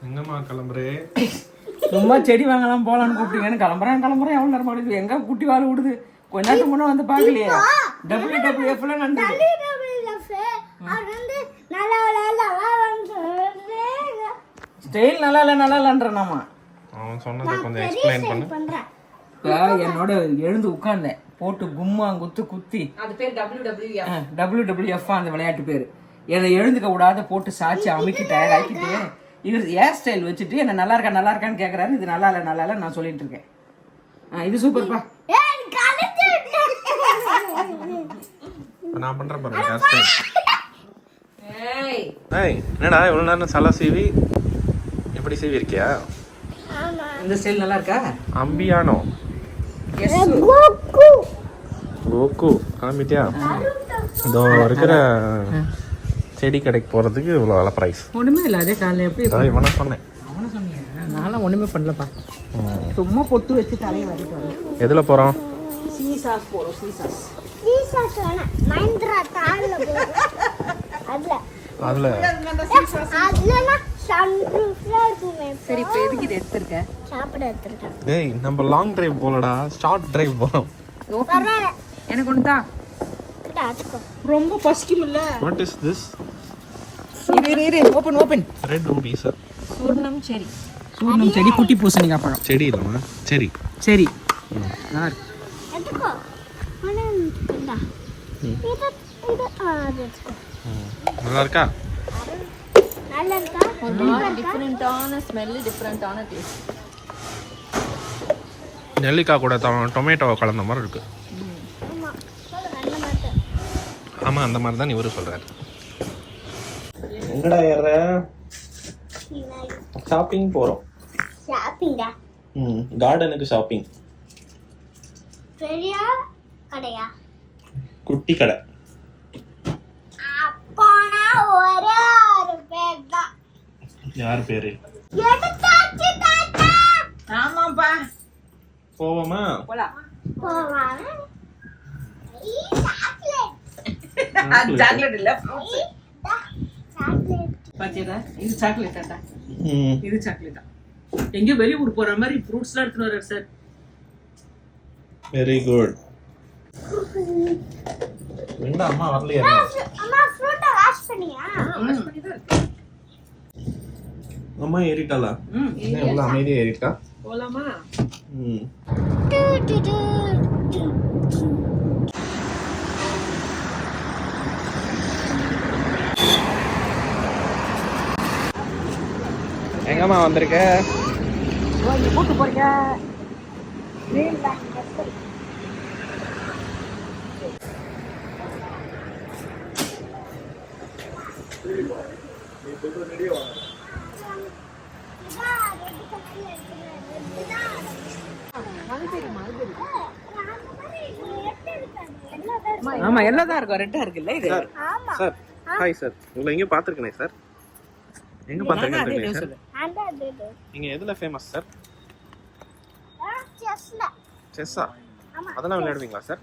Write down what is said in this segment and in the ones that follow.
எங்கம்மா கிளம்புறே? சும்மா செடி வாங்கலாம் போலான்னு கூப்பிட்டீங்கன்னு கிளம்புறேன் எவ்வளோ நேரம் ஆகுது? எங்க குட்டி வாழ விடுது? கொஞ்ச நேரத்துக்கு முன்னே வந்து பார்க்கலையே. WWF நன்றி ஸ்டைல் நல்லா இல்லைன்றாமா. அவன் சொன்னதை கொஞ்சம் எக்ஸ்பிளைன் பண்ணு. என்னோட எழுந்து உட்கார்ந்தேன் போட்டு கும்மா குத்தி அது பேர் WWF அந்த விளையாட்டு பேரு. என்னை எழுந்துக்க விடாத போட்டு சாட்சி அமைக்கி டயர்டாக்கிட்டு இவர் ஹேர் ஸ்டைல் வச்சுட்டு என்ன நல்லா இருக்கான்னு கேட்கறாரு. இது நல்லா இல்லை நான் சொல்லிட்டு இருக்கேன். இது சூப்பர்ப்பா. நான் பண்றேன் பாருங்க ஹேர் ஸ்டைல். ஏய் என்னடா இவ்வளவு நேரம் சலா சீவி எப்படி சீவி இருக்கியா? இந்த ஸ்டைல் நல்லா இருக்கா? அம்பியானோ கோகு கிளம்பிட்டியா? இதோ இருக்கிற செடி கடைக்கு போறதுக்கு இவ்வளோ வேலை ப்ரைஸ். ஒண்ணுமே இல்லை. அதே காலையில் எப்படி இவனை சொன்னேன். அவனை சொன்னீங்க? நான்லாம் ஒண்ணுமே பண்ணலப்பா. சும்மா பொட்டு வச்சு தலையை வரைக்கும். எதில் போகிறோம்? சீசாஸ் போகிறோம். அதில் சரி, இப்போ எதுக்கு இது எடுத்துருக்கேன்? டேய் நம்ம லாங் டிரைவ் போகலடா, ஷார்ட் டிரைவ் போகிறோம். எனக்கு ஒன்று தான். ரொம்ப பசிக்கும் இல்ல? What is this? இரு ஓபன். Red ruby sir. சூர்ணம் செடி. குட்டி பூசணிக்காய் பழம். செடி இல்லைம்மா சரி. நல்லா இருக்கு. நல்லா இருக்கா? டிஃப்ரெண்டான ஸ்மெல்லு, டிஃப்ரெண்டான டேஸ்ட். நெல்லிக்காய் கூட டொமேட்டோவை கலந்த மாதிரி இருக்கு. ஆமாம் அந்த மாதிரி தான் இவரு சொல்கிறாரு. எங்கடா ஏற? ஷாப்பிங் போகிறோம். கார்டனுக்கு ஷாப்பிங். குட்டி கடை. யார் பேரு? ஆமாப்பா. போவோமா? சாக்லேட் இல்ல, பாத்தியா? இது சாக்லேட்டா? இது சாக்லேட்டா? எங்க வெளியூர் போற மாதிரி ஃப்ரூட்ஸ்லாம் எடுத்துட்டு வர்றாரு சார். Very good. ரெண்டு அம்மா வரலையா? அம்மா ஏறிட்டாளா? எவ்வளவு அமைதியா ஏறிட்டா. போலாமா? எங்கம்மா வந்திருக்க? கூட்டு போறீங்க? ஆமா எல்லாம் தான் இருக்கும். ரெட்டா இருக்குல்ல இது? Sir hi sir. உங்களை எங்க பாத்துருக்கேனே சார். எங்க பாத்துருக்கீங்க சார்? நீங்க எதுல ஃபேமஸ் சார்? செஸ்ஸா? அதெல்லாம் விளையாடுவீங்களா சார்?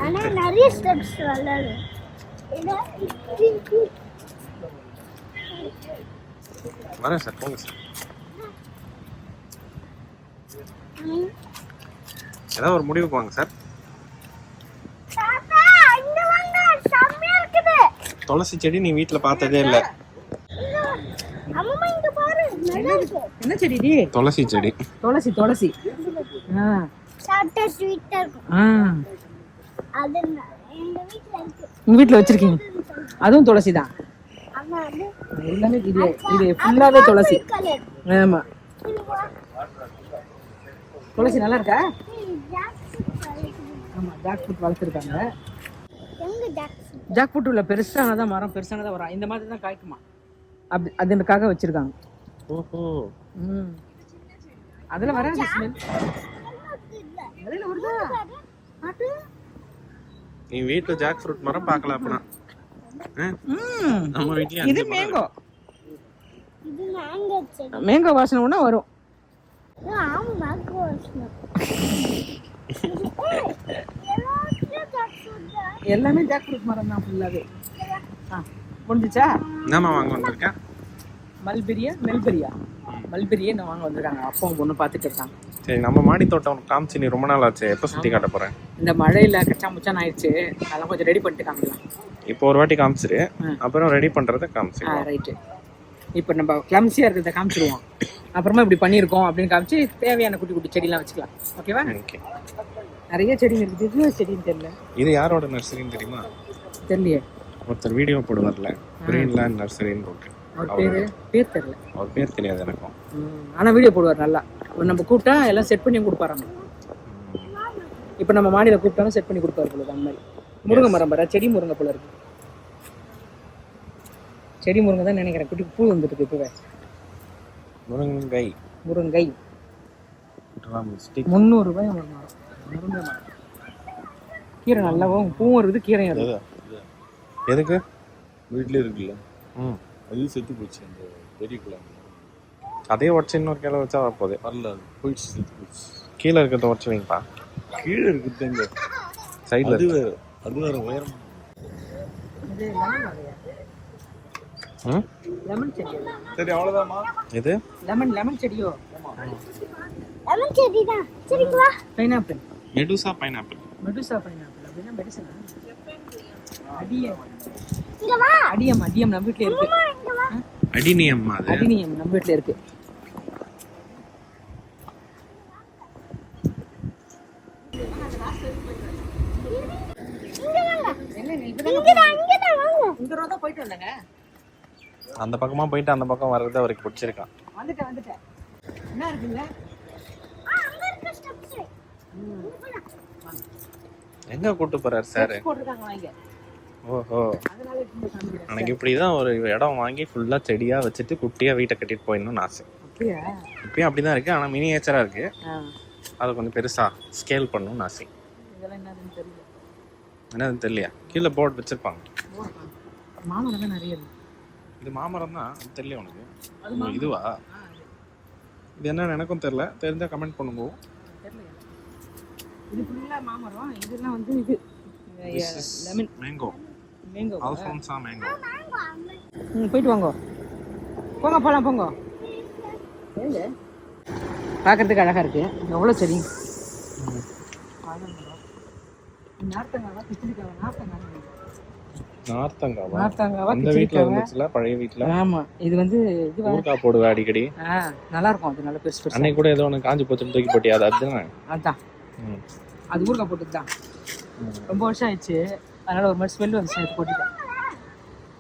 ஆனா நிறைய ஸ்டெப்ஸ் விளையாடு. வரேன் சார். போங்க சார். ஏதாவது ஒரு முடிவுக்கு வாங்க சார். துளசி செடி நீ வீட்டுல பார்த்ததே இல்ல. என்ன செடி டி? துளசி செடி. துளசி. சாப்பிட்டா ஸ்வீட்டா இருக்கும். அது எங்க வீட்ல இருக்கு. உங்க வீட்ல வச்சிருக்கீங்க? அதுவும் துளசி தான். ஆமா அது எல்லாமே இது ஃபுல்லாவே துளசி. ஆமா. துளசி நல்லா இருக்கா? ஆமா ஜாக் ஃப்ரூட் வளர்த்துருக்காங்க. எங்க ஜாக் ஃப்ரூட் உள்ள பெருசானதான் மரம், பெருசானதான் வரும். இந்த மாதிரி தான் காய்க்குமா. அப்படி அதுக்காக வச்சிருக்காங்க. ஓஹோ. அதுல வராது ஸ்மெல். அதுல வருதா? நீ வீட்ல ஜாக் ஃப்ரூட் மரம் பார்க்கல அப்பனா? நம்ம வீட்லயே இது மேங்கோ. இது மேங்கோ செடி. மேங்கோ வாசனை ஒண்ணா வரும். ஆமா மேங்கோ வாசனை. எல்லாமே ஜாக் ஃப்ரூட் மரம் தான் ஃபுல்லாவே. முடிஞ்சுச்சா? என்னம்மா வாங்க வந்திருக்க? மல்பெரியே நான் வாங்க வந்திருக்காங்க. அப்பாவும் பொண்ணு பார்த்துட்டு இருக்காங்க. சரி, நம்ம மாடி தோட்டம் காமிச்சு நீ ரொம்ப நாள் ஆச்சு, எப்போ சுற்றி காட்ட போகிறேன்? இந்த மழையில் கச்சா முச்சான் ஆயிடுச்சு, அதெல்லாம் கொஞ்சம் ரெடி பண்ணிட்டு காமிக்கலாம். இப்போ ஒரு வாட்டி காமிச்சிரு, அப்புறம் ரெடி பண்ணுறத காமிச்சிரு. ரைட்டு. இப்போ நம்ம கிளம்ஸியாக இருக்கிறத காமிச்சிருவோம், அப்புறமா இப்படி பண்ணியிருக்கோம் அப்படின்னு காமிச்சு தேவையான குட்டி குட்டி செடிலாம் வச்சுக்கலாம். ஓகேவா? ஓகே. நிறைய செடி இருக்குது. இது செடின்னு தெரியல. இது யாரோட நர்சரின்னு தெரியுமா? தெரியலையே. ஒருத்தர் வீடியோ போடுவார்ல, கிரீன்லேண்ட் நர்சரின்னு போட்டு. அவர் பேர் தெரியல. அவர் பேர் தெரியாது எனக்கும். ஆனால் வீடியோ போடுவார் நல்லா. நம்ம கூப்பிட்டா எல்லாம் செட் பண்ணி கொடுப்பாராங்க. இப்போ நம்ம மாடியில் கூப்பிட்டாலும் செட் பண்ணி கொடுப்பாரு போல. அந்த மாதிரி முருங்கை மரம் பாரு, செடி முருங்கை போல இருக்கு. செடி முருங்கை தான் நினைக்கிறேன். குட்டி பூ வந்துட்டு இருக்கு இப்பவே. முருங்கை 300 ரூபாய் முருங்கை மரம். கீரை நல்லாவும் பூவும் இருக்குது, கீரையும் இருக்குது. எதுக்கு? வீட்டிலே இருக்குல்ல, அது செத்து போச்சு. அந்த பெரிய கிழங்கு அதே உடச்சு இன்னொரு கிளை வச்சா வரப்போகுது. வரல, அது போயிடுச்சு, செத்து போச்சு. கீழே இருக்கிறத உடச்சு வைங்கப்பா. கீழே இருக்குது எங்க சைடில் அது வேற உயரம். லெமன் செடி. சரி, அவ்வளோதாம்மா. இது லெமன் செடியோ? லெமன் செடி தான். சரிக்கு வா. பைனாப்பிள். மெடுசா பைனாப்பிள் அப்படின்னா மெடிசன். அடியம் இங்க வா. அடியம் நம்ம வீட்ல இருக்கு. இங்க வா. அடினியம்மா. அது அடினியம் நம்ம வீட்ல இருக்கு. இந்த ரோட போயிட்டு வந்தாங்க. அந்த பக்கமா போயிட்டு அந்த பக்கம் வர்றது அவருக்கு பிடிச்சிருக்கான். வந்துட்டேன். என்ன இருக்குங்க? அங்க இருக்க ஸ்டெப்ஸ். எங்க கூட்டு போறாரு சார்? போட்டுருக்காங்க இங்க. ஓஹோ, எனக்கு இப்படிதான் ஒரு இடம் வாங்கி ஃபுல்லா செடியா வச்சுட்டு குட்டியா வீட்டை கட்டிட்டு போயிடணும்னு ஆசை. இப்பயும் அப்படிதான் இருக்கு, ஆனா மினியேச்சரா இருக்கு. அதை கொஞ்சம் பெருசா ஸ்கேல் பண்ணணும்னு ஆசை. என்னது தெரியலையா? கீழே போர்டு வச்சிருப்பாங்க. மாமரம் தான் நிறைய இருக்கு. இது மாமரம் தான், தெரியல உனக்கு? இதுவா? இது என்னன்னு எனக்கும் தெரியல, தெரிஞ்சா கமெண்ட் பண்ணுங்க. இது ஃபுல்லா மாமரம். இதெல்லாம் வந்து இது லெமன் மேங்கோ. Alphonsa mango. போயிட்டு வாங்க, போங்க போலாம் போங்க. பார்க்கறதுக்கு அழகா இருக்கு. எவ்வளோ சரி. நார்த்தங்காவா? அந்த வீட்ல இருந்துச்சுல, பழைய வீட்ல. ஆமா, இது வந்து இது ஊர்காய் போடுவா அடிக்கடி. நல்லா இருக்கும். அது நல்ல பெருசு. அன்னைக்கு கூட ஏதோ ஒன்று காஞ்சி போச்சுன்னு தூக்கி போட்டியா? அதுதான் அது ஊர்காய் போட்டுட்டு தான். ரொம்ப வருஷம் ஆயிடுச்சு, அதனால ஒரு மாதிரி ஸ்மெல் வந்துச்சு, அது போட்டுட்டேன்.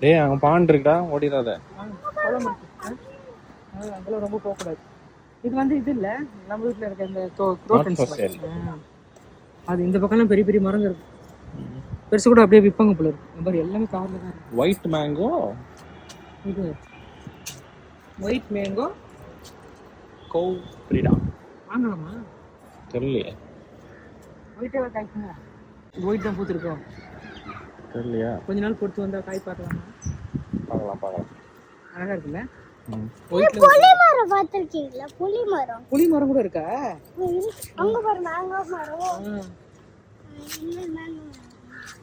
டேய், அங்கே பாண்டு இருக்கா, ஓடிடாத. அதெல்லாம் ரொம்ப போகக்கூடாது. இது வந்து இது இல்லை, நம்ம வீட்டில் இருக்க இந்த குரோட்டன்ஸ். அது இந்த பக்கம்லாம் பெரிய பெரிய மரங்கள் இருக்கு. பெருசு கூட அப்படியே விற்பாங்க போல இருக்கு. இந்த மாதிரி எல்லாமே கவர்ல தான் இருக்கு. White mango. இது ஒயிட் மேங்கோ கோப்ரிடா. வாங்கலாமா? தெரியலையே. ஒயிட்டே காய்க்குமா? ஒயிட் தான் பூத்துருக்கோம். தெரியலையா? கொஞ்ச நாள் பொறுத்து வந்தா காய் பார்க்கலாமா? பார்க்கலாம். அழகா இருக்குல்ல? புளி மரம் பார்த்திருக்கீங்களா? புளி மரம் கூட இருக்கா? அங்க பாரு, மேங்கோ மரம்.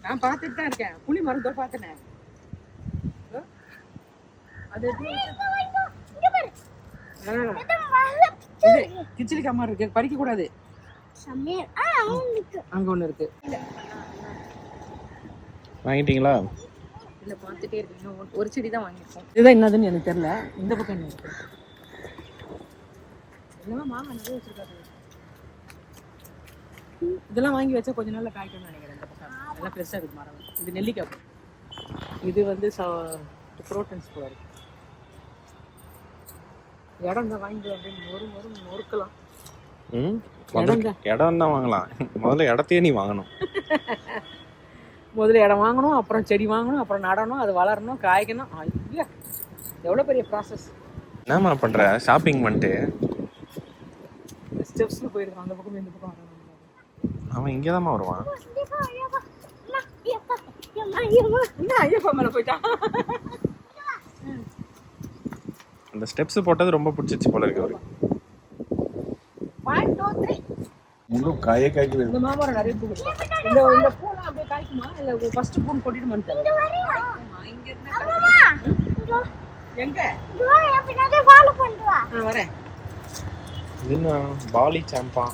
நான் பார்த்துட்டு தான் இருக்கேன். புளி மரம் தான் பார்த்தேனே. அது கிச்சடி கம்மா இருக்கு, பறிக்க கூடாது. அங்க ஒண்ணு இருக்கு. வாங்கிட்டீங்களா? இல்ல, பார்த்துட்டே இருக்கீங்க. ஒரு செடி தான் வாங்கியிருக்கோம். இதுதான் என்னதுன்னு எனக்கு தெரியல. இந்த பக்கம் என்ன இருக்கு? இதெல்லாம் மாங்காய் நிறைய வச்சிருக்காரு. இதெல்லாம் வாங்கி வச்சா கொஞ்ச நாள்ல காய்க்கணும்னு நினைக்கிறேன். இந்த பக்கம் எல்லாம் பெருசா இருக்கு மரம். இது நெல்லிக்காய். இது வந்து புரோட்டன்ஸ் போல இருக்கு. இடம் தான் வாங்கி அப்படின்னு நொறுக்கலாம். இடம் தான் வாங்கலாம். முதல்ல இடத்தையே நீ வாங்கணும். முதல்ல இடம் வாங்கணும், அப்புறம் செடி வாங்கணும், அப்புறம் நடணும், அது வளரணும், காய்க்கணும். ஐயா, எவ்வளோ பெரிய ப்ராசஸ். என்னம்மா பண்ற? ஷாப்பிங் பண்ணிட்டு ஸ்டெப்ஸ்ல போயிருக்கான். அந்த பக்கம் இந்த பக்கம் வரணும். அவன் இங்கே தான் வருவான். என்ன ஐயப்பா மேல போயிட்டான்? அந்த ஸ்டெப்ஸ் போட்டது ரொம்ப பிடிச்சிச்சு போல இருக்கு அவருக்கு. 1 2 3 இன்னும் காயே காய்க்குது. இந்த மாமரம் நிறைய பூ. இந்த பூலாம் அப்படியே காய்க்குமா? இல்ல ஃபர்ஸ்ட் பூ கொட்டிட்டு வந்துட்டேன். இங்க இருந்து எங்க இதுவா என் பின்னாடி ஃபாலோ பண்ணிட்டு வா. வரேன். இது என்ன பாலி சாம்பா?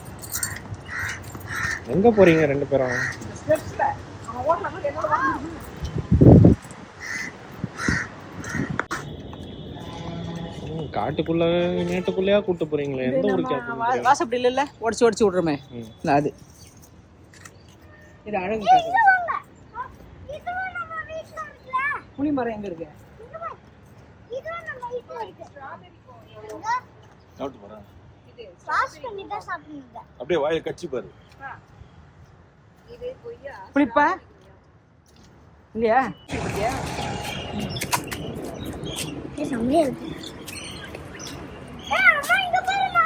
எங்க போறீங்க ரெண்டு பேரும்? ஸ்டெப்ஸ்ல அவன் ஓடுற மாதிரி என்னோட வாங்க. காட்டுக்குள்ள மேட்டுக்குள்ளயா கூட்டு போறீங்களே? எந்த ஊருக்கு? வாசப்படி இல்ல உடச்சு உடச்சு விடுறோமே அது. இது அழகு இதுவா நம்ம வீட்ல இருக்குல. புளி மரம் எங்க இருக்கு? இதுவா நம்ம வீட்ல இருக்கு. சாப்பிட்டு போறேன். வாஷ் பண்ணி தான் சாப்பிடுங்க. அப்படியே வாயில கச்சி பாரு. புளிப்பா இல்லையா? இது செம்மையா இருக்கு. அம்மா இங்க பாருமா.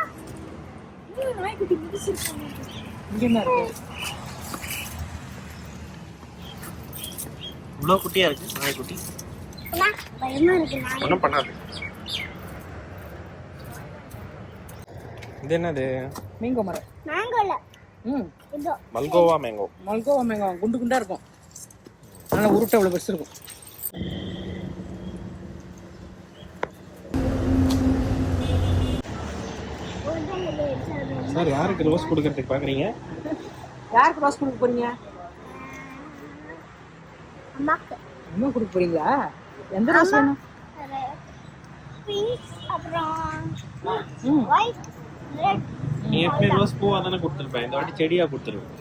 இது நாய்க்குட்டி பிடிச்சிருக்கு. இங்க என்ன இருக்கு? இவ்வளவு குட்டியா இருக்கு நாய்க்குட்டி. அம்மா பயமா இருக்கு. ஒன்றும் பண்ணாது. இது என்னது? மேங்கோ மரம். மேங்கோல. இதோ மல்கோவா மேங்கோ. மல்கோவா மேங்கோ குண்டு குண்டா இருக்கும். நல்லா உருட்டை அவ்வளோ பெருசு இருக்கும். சார் யாருக்கு ரோஸ் கொடுக்கறதுக்கு பாக்குறீங்க? யாருக்கு ரோஸ் கொடுக்க போறீங்க? அம்மாக்கு. அம்மா கொடுக்க போறீங்களா? எந்த ரோஸ் வேணும்? பிங்க் அப்புறம் ஒயிட் ரெட். நீ எப்படி ரோஸ் பூவா தானே கொடுத்துருப்பேன், இந்த வாட்டி செடியா கொடுத்துருவேன்.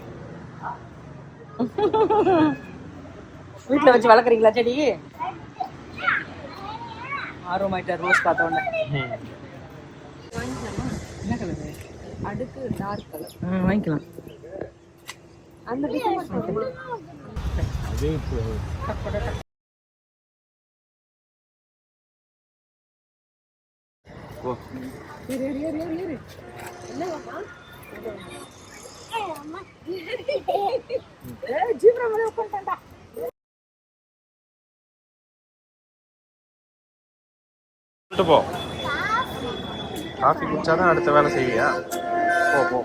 வீட்டில் வச்சு வளர்க்குறீங்களா செடி? ஆர்வமாயிட்டா ரோஸ் பார்த்த உடனே. என்ன கலரு? அடுக்கு டார்க் கலர். வாங்கிக்கலாம். அந்த டிசைன் அதே ஜீப்ரா மேலே உட்காந்துட்டா. போ. காஃபி குடிச்சாதான் அடுத்த வேலை செய்வியா? போ போ.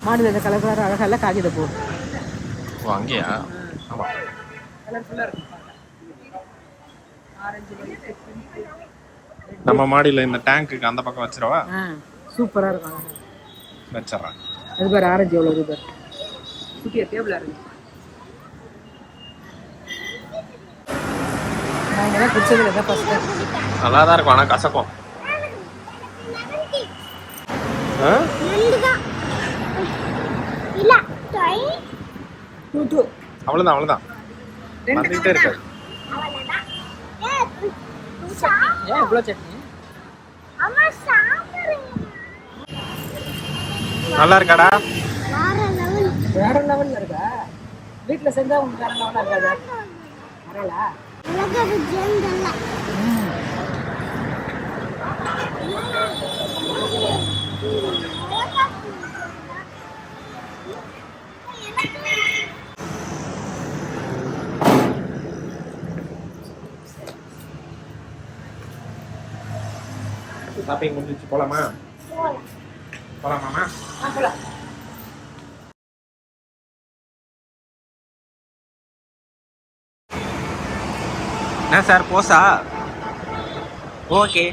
மாடுல இந்த கலர் கலர் அழகால காகித போ. ஓ அங்கேயா? ஆமா. கலர்ஃபுல்லா இருக்கு. ஆரஞ்சு லைட் நம்ம மாடியில இந்த டேங்க்குக்கு அந்த பக்கம் வச்சிரவா? சூப்பரா இருக்கும். வச்சிடறேன். அது பாரு ஆரஞ்சு எவ்வளோ இருக்கு. குட்டியா டேபிளா இருக்கு. நாங்கள் தான் குடிச்சதுல தான் ஃபர்ஸ்ட். நல்லா தான் இருக்கும், ஆனால் கசக்கும். நண்டுதான். இல்ல ட்ரை. டூ அவ்வளோதான் அவ்வளோதான். வந்துகிட்டே இருக்காது. அவ்வளவுதான். ஏன் இவ்வளோ சட்னி? அம்மா சாப்பிடுறீங்க. நல்லா இருக்காடா? வேற லெவல்ல இருக்கா? வீட்டில் செஞ்சா உங்களுக்கு வேற லெவலாக இருக்காது. வரலா அழகா ஜெண்டல்ல. ஷாப்பிங் முடிஞ்சிச்சு, போலாமா? போலாமாமா? போலாம். என்ன சார் போஸா? ஓகே.